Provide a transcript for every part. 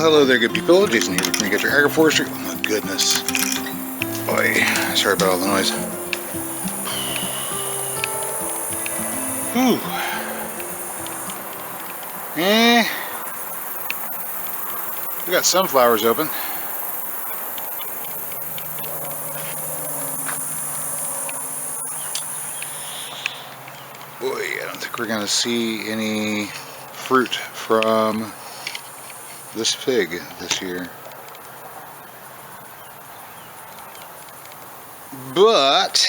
hello there, good people. Jason here from Agriculture Agroforestry. Oh my goodness. Boy, sorry about all the noise. Whew. We got sunflowers open. Boy, I don't think we're going to see any fruit from this fig this year. But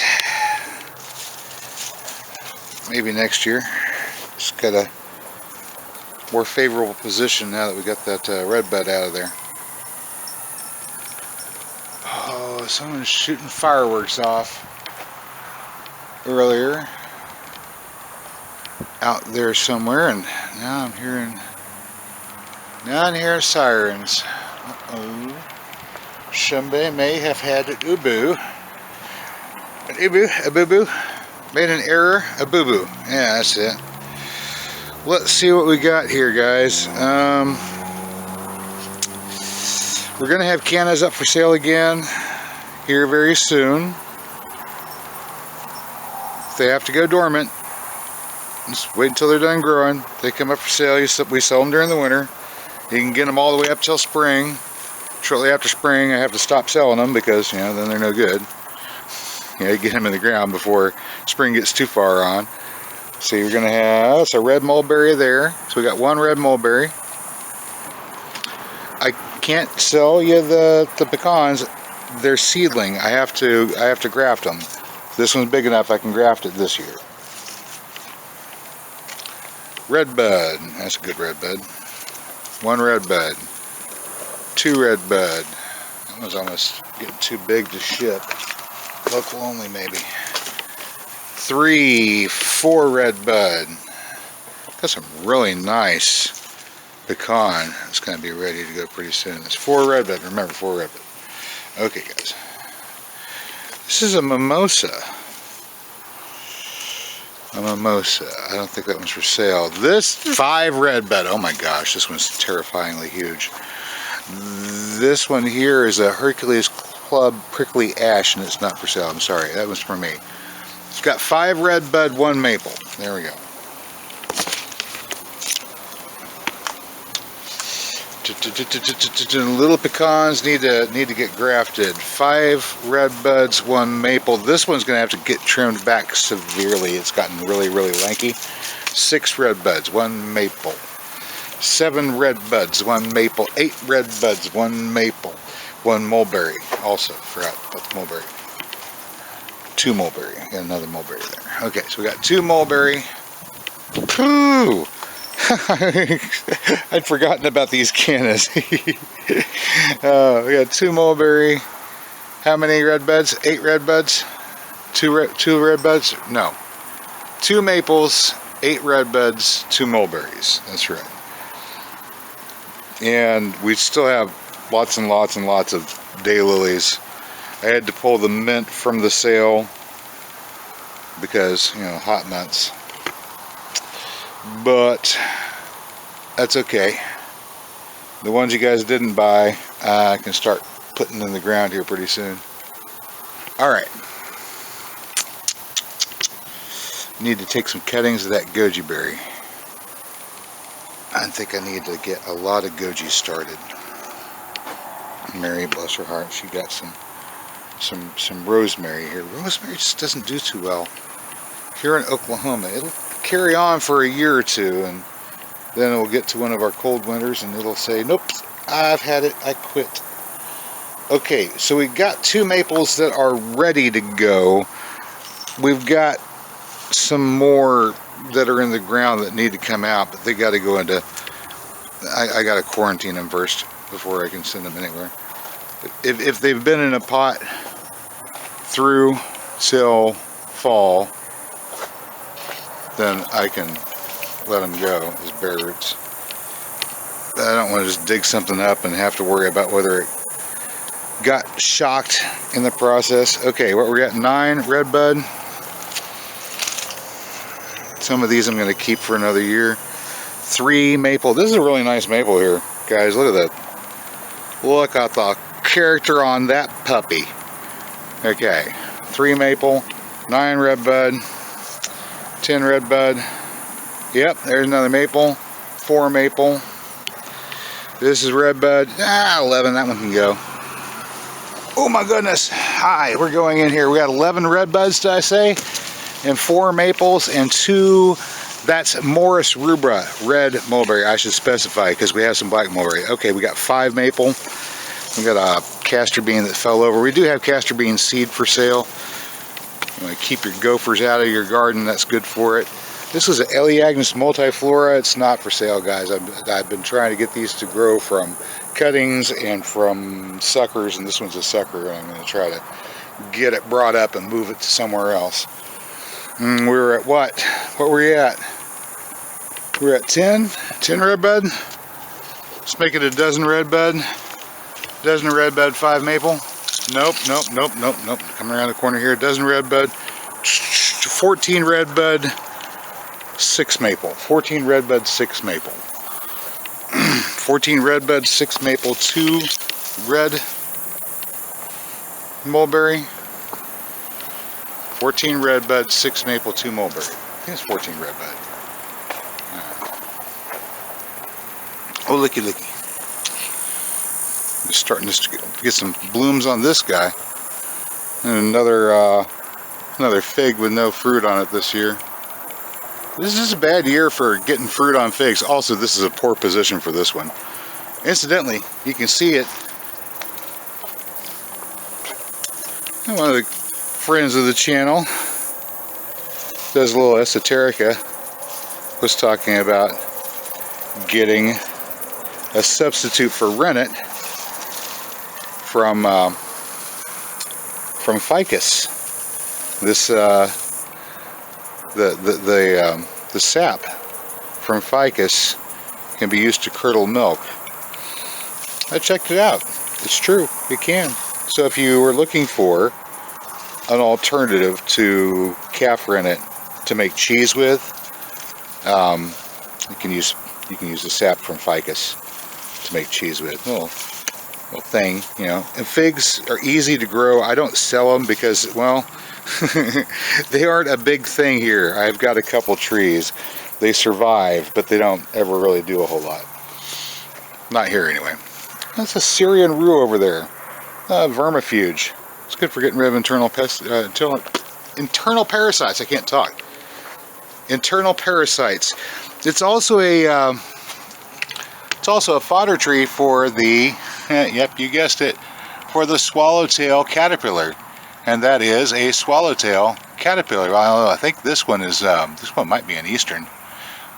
maybe next year. It's got a more favorable position now that we got that red bud out of there. Oh, someone's shooting fireworks off earlier out there somewhere, and now I'm hearing sirens. Uh-oh. Somebody may have had an ubu. An ubu, a boo-boo. Made an error, a boo-boo. Yeah, that's it. Let's see what we got here, guys. We're going to have cannas up for sale again here very soon. If they have to go dormant, just wait until they're done growing. They come up for sale. We sell them during the winter. You can get them all the way up till spring. Shortly after spring, I have to stop selling them because, you know, then they're no good. You know, you get them in the ground before spring gets too far on. So you're going to have, it's a red mulberry there. So we got one red mulberry. I can't sell you the pecans. They're seedling. I have to graft them. This one's big enough I can graft it this year. Red bud. That's a good red bud. One red bud. Two red bud. That one's almost getting too big to ship. Local only, maybe. 3, 4 red bud. Got some really nice pecan. It's going to be ready to go pretty soon. It's 4 red bud. Remember, 4 red bud. Okay, guys. This is a mimosa. A mimosa. I don't think that one's for sale. This 5 red bud. Oh my gosh, this one's terrifyingly huge. This one here is a Hercules Club Prickly Ash, and it's not for sale. I'm sorry, that was for me. It's got 5 red bud, 1 maple. There we go. Little pecans need to get grafted. 5 red buds, 1 maple. This one's going to have to get trimmed back severely. It's gotten really, really lanky. 6 red buds, 1 maple. 7 red buds, 1 maple. 8 red buds, 1 maple. 1 mulberry. Also, forgot about the mulberry. 2 mulberry. Got another mulberry there. Okay, so we got 2 mulberry. Pooh! I'd forgotten about these cannas. We got 2 mulberry. How many red buds? 8 red buds? 2 red buds? No. 2 maples, 8 red buds, 2 mulberries. That's right. And we still have lots and lots and lots of daylilies. I had to pull the mint from the sale because, you know, hot months. But that's okay. The ones you guys didn't buy, I can start putting in the ground here pretty soon. Alright. Need to take some cuttings of that goji berry. I think I need to get a lot of goji started. Mary, bless her heart, she got some rosemary here. Rosemary just doesn't do too well here in Oklahoma. It'll carry on for a year or two, and then it will get to one of our cold winters and it'll say, nope, I've had it, I quit. Okay, so we've got 2 maples that are ready to go. We've got some more that are in the ground that need to come out, but they got to go into, I got to quarantine them first before I can send them anywhere. If they've been in a pot through till fall, then I can let them go as bare roots. I don't want to just dig something up and have to worry about whether it got shocked in the process. Okay, what we got? 9 red bud. Some of these I'm going to keep for another year. 3 maple. This is a really nice maple here, guys. Look at that. Look at the character on that puppy. Okay, 3 maple, 9 redbud, 10 redbud. Yep, there's another maple, 4 maple. This is redbud. 11, that one can go. Oh my goodness. Hi, we're going in here. We got 11 redbuds, did I say? And 4 maples and 2, that's Morris rubra, red mulberry. I should specify because we have some black mulberry. Okay, we got 5 maple. We got a castor bean that fell over. We do have castor bean seed for sale. You want to keep your gophers out of your garden, that's good for it. This is an Elaeagnus multiflora. It's not for sale, guys. I've been trying to get these to grow from cuttings and from suckers, and this one's a sucker, and I'm going to try to get it brought up and move it to somewhere else. We were at what? What were we at? We were at 10 redbud. Let's make it a dozen redbud. Dozen redbud, 5 maple. Nope. Coming around the corner here, dozen redbud, 14 redbud, 6 maple. 14 redbud, 6 maple. 14 redbud, 6 maple, 2 red mulberry. 14 redbud, 6 maple, 2 mulberry. I think it's 14 redbud. Oh, licky. Just starting to get some blooms on this guy. And another fig with no fruit on it this year. This is a bad year for getting fruit on figs. Also, this is a poor position for this one. Incidentally, you can see it. One of the friends of the channel does a little esoterica. Was talking about getting a substitute for rennet from ficus. This the sap from ficus can be used to curdle milk. I checked it out. It's true. You can. So if you were looking for an alternative to calf rennet to make cheese with, you can use the sap from ficus to make cheese with. Little thing, you know. And figs are easy to grow. I don't sell them because, well, they aren't a big thing here. I've got a couple trees. They survive, but they don't ever really do a whole lot. Not here anyway. That's a Syrian rue over there. Vermifuge. It's good for getting rid of internal parasites. I can't talk. Internal parasites. It's also a fodder tree for the yep, you guessed it, for the swallowtail caterpillar, and that is a swallowtail caterpillar. Well, I think this one might be an eastern,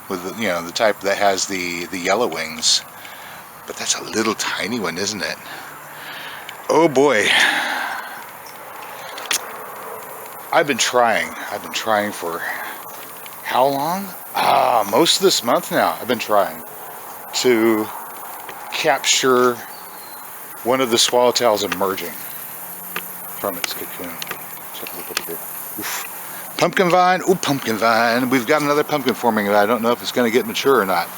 with the type that has the yellow wings, but that's a little tiny one, isn't it? Oh boy. I've been trying for how long? Most of this month now. I've been trying to capture one of the swallowtails emerging from its cocoon. Check a look over here. Oof. Pumpkin vine. Ooh, pumpkin vine. We've got another pumpkin forming, and I don't know if it's going to get mature or not.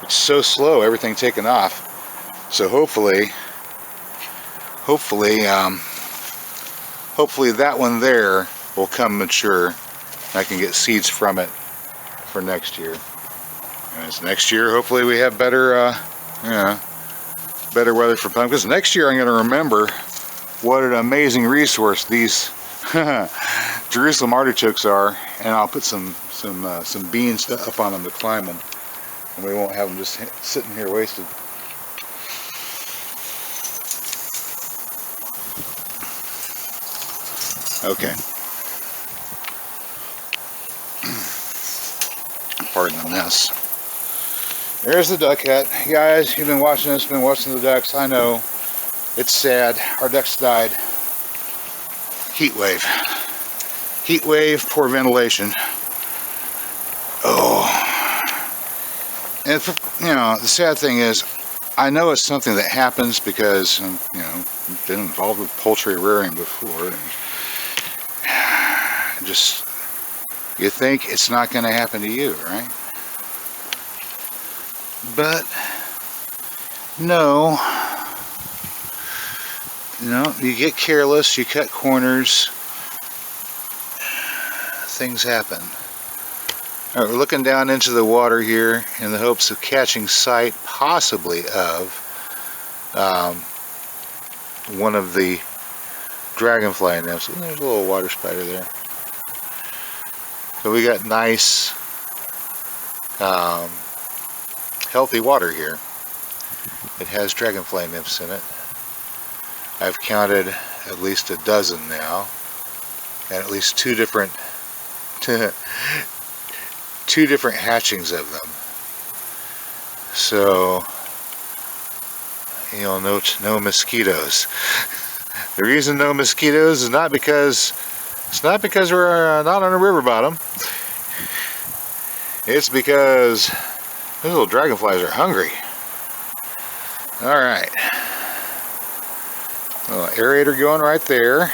It's so slow, everything taking off. So hopefully that one there will come mature. I can get seeds from it for next year. And it's next year, hopefully we have better weather for pumpkins. Next year I'm going to remember what an amazing resource these Jerusalem artichokes are, and I'll put some beans up on them to climb them, and we won't have them just sitting here wasted. Okay. Pardon the mess. There's the duck hut. Guys, you've been watching this, been watching the ducks. I know. It's sad. Our ducks died. Heat wave. Heat wave, poor ventilation. Oh. And the sad thing is, I know it's something that happens because, I've been involved with poultry rearing before. And just, you think it's not going to happen to you, right? But no, No, you get careless, you cut corners, things happen. All right, we're looking down into the water here in the hopes of catching sight, possibly of one of the dragonfly nymphs. Ooh, there's a little water spider there. So we got nice, healthy water here. It has dragonfly nymphs in it. I've counted at least a dozen now, and at least two different hatchings of them. So, you know, no mosquitoes. The reason no mosquitoes is not because we're not on a river bottom. It's because those little dragonflies are hungry. All right. Little aerator going right there.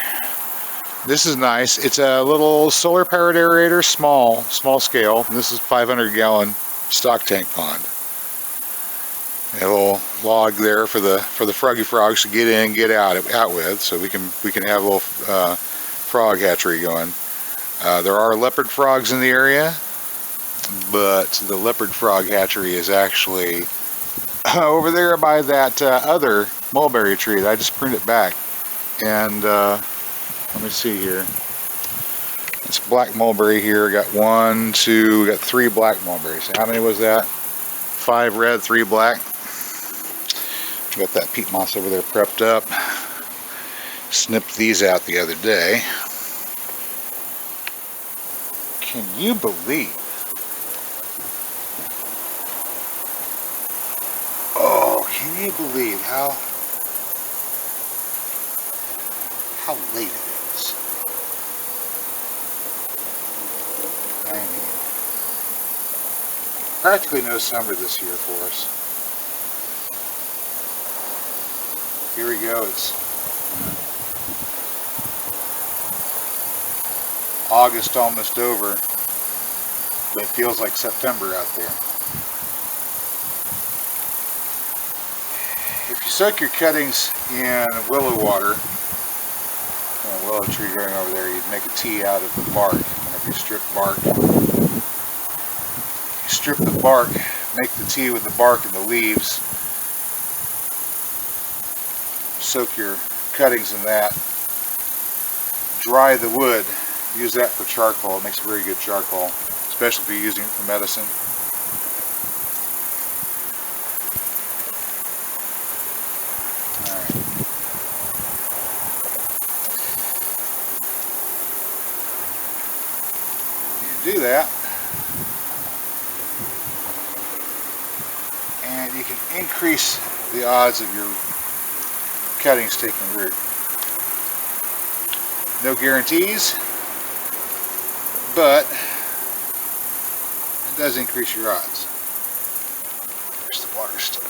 This is nice. It's a little solar powered aerator, small scale. This is 500-gallon stock tank pond. A little log there for the froggy frogs to get in and get out with, so we can have a little frog hatchery going. There are leopard frogs in the area, but the leopard frog hatchery is actually over there by that other mulberry tree that I just pruned it back. And let me see here. It's black mulberry here. Got 1, 2, got 3 black mulberries. How many was that? 5 red, 3 black. Got that peat moss over there prepped up. Snipped these out the other day. Can you believe? Oh, can you believe how late it is? I mean, practically no summer this year for us. Here we go. It's August almost over, but it feels like September out there. If you soak your cuttings in willow water, a willow tree growing over there, you'd make a tea out of the bark. Whenever you strip bark, you strip the bark, make the tea with the bark and the leaves, soak your cuttings in that, dry the wood, use that for charcoal. It makes very good charcoal, especially if you're using it for medicine. Alright. You do that, and you can increase the odds of your cuttings taking root. No guarantees, but it does increase your odds. There's the water still good.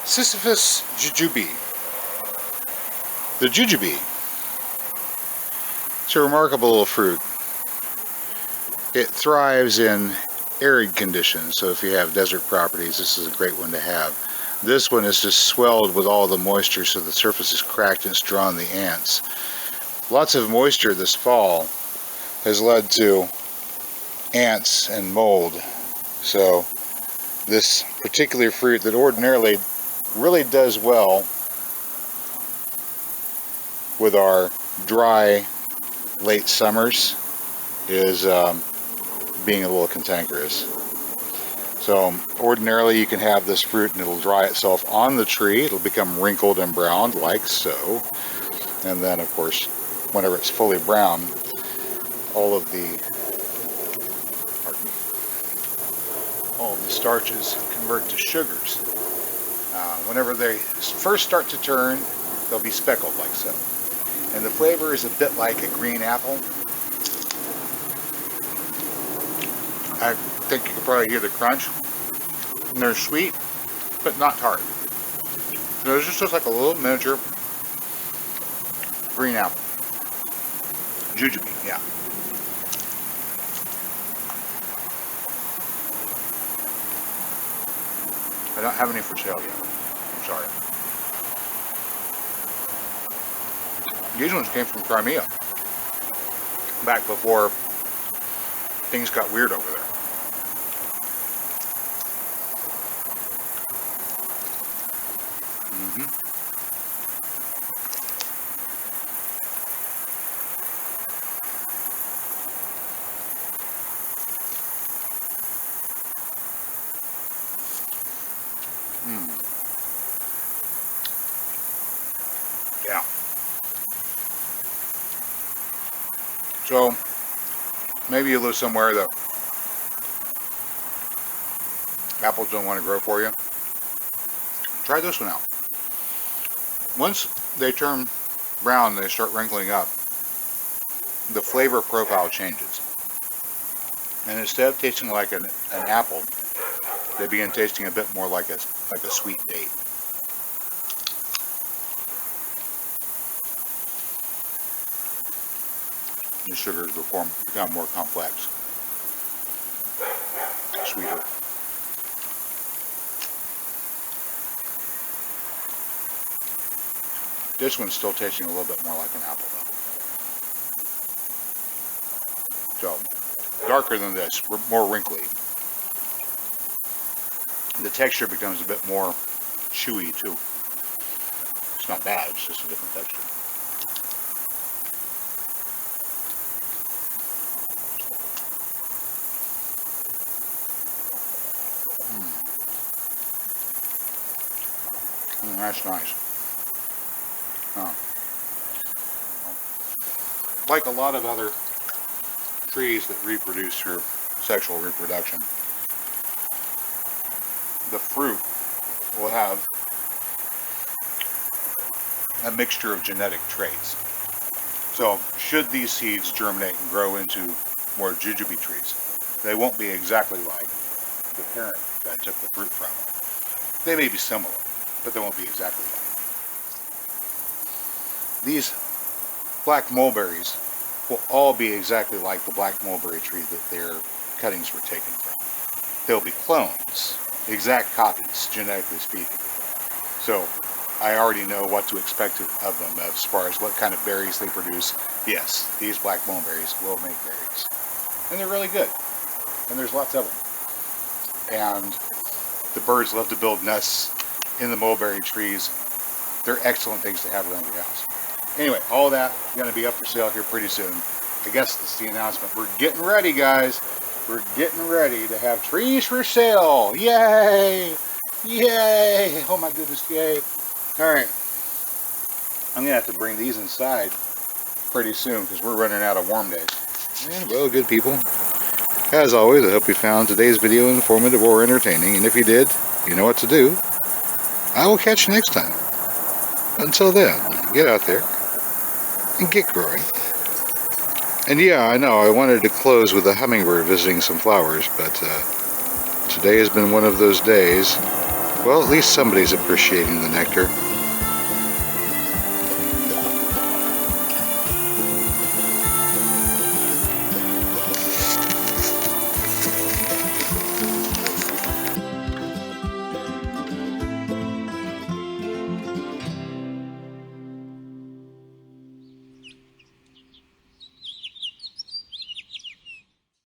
Sisyphus jujube. The jujube. It's a remarkable little fruit. It thrives in arid conditions, so if you have desert properties, this is a great one to have. This one is just swelled with all the moisture, so the surface is cracked and it's drawn the ants. Lots of moisture this fall has led to ants and mold. So this particular fruit that ordinarily really does well with our dry late summers is being a little cantankerous. So ordinarily you can have this fruit and it'll dry itself on the tree. It'll become wrinkled and browned like so. And then of course, whenever it's fully brown, all of the starches convert to sugars. Whenever they first start to turn, they'll be speckled like so. And the flavor is a bit like a green apple. I think you can probably hear the crunch. And they're sweet, but not tart. So it's just like a little miniature green apple. Jujube, yeah. I don't have any for sale yet. I'm sorry. These ones came from Crimea. Back before things got weird over there. Mm-hmm. Yeah. So, maybe you live somewhere that apples don't want to grow for you. Try this one out. Once they turn brown, they start wrinkling up, the flavor profile changes. And instead of tasting like an apple, they begin tasting a bit more like a sweet date. The sugars become more complex, sweeter. This one's still tasting a little bit more like an apple though. So, darker than this, more wrinkly. The texture becomes a bit more chewy too. It's not bad, it's just a different texture. That's nice. Like a lot of other trees that reproduce through sexual reproduction, the fruit will have a mixture of genetic traits. So should these seeds germinate and grow into more jujube trees, they won't be exactly like the parent that took the fruit from. They may be similar, but they won't be exactly like. These black mulberries will all be exactly like the black mulberry tree that their cuttings were taken from. They'll be clones, exact copies, genetically speaking. So I already know what to expect of them as far as what kind of berries they produce. Yes, these black mulberries will make berries. And they're really good. And there's lots of them. And the birds love to build nests in the mulberry trees. They're excellent things to have around your house. Anyway, all that is going to be up for sale here pretty soon. I guess that's the announcement. We're getting ready, guys. We're getting ready to have trees for sale. Yay! Yay! Oh my goodness, yay. Alright. I'm going to have to bring these inside pretty soon because we're running out of warm days. And well, good people. As always, I hope you found today's video informative or entertaining. And if you did, you know what to do. I will catch you next time. Until then, get out there and get growing. And yeah, I know, I wanted to close with a hummingbird visiting some flowers, but today has been one of those days. Well, at least somebody's appreciating the nectar.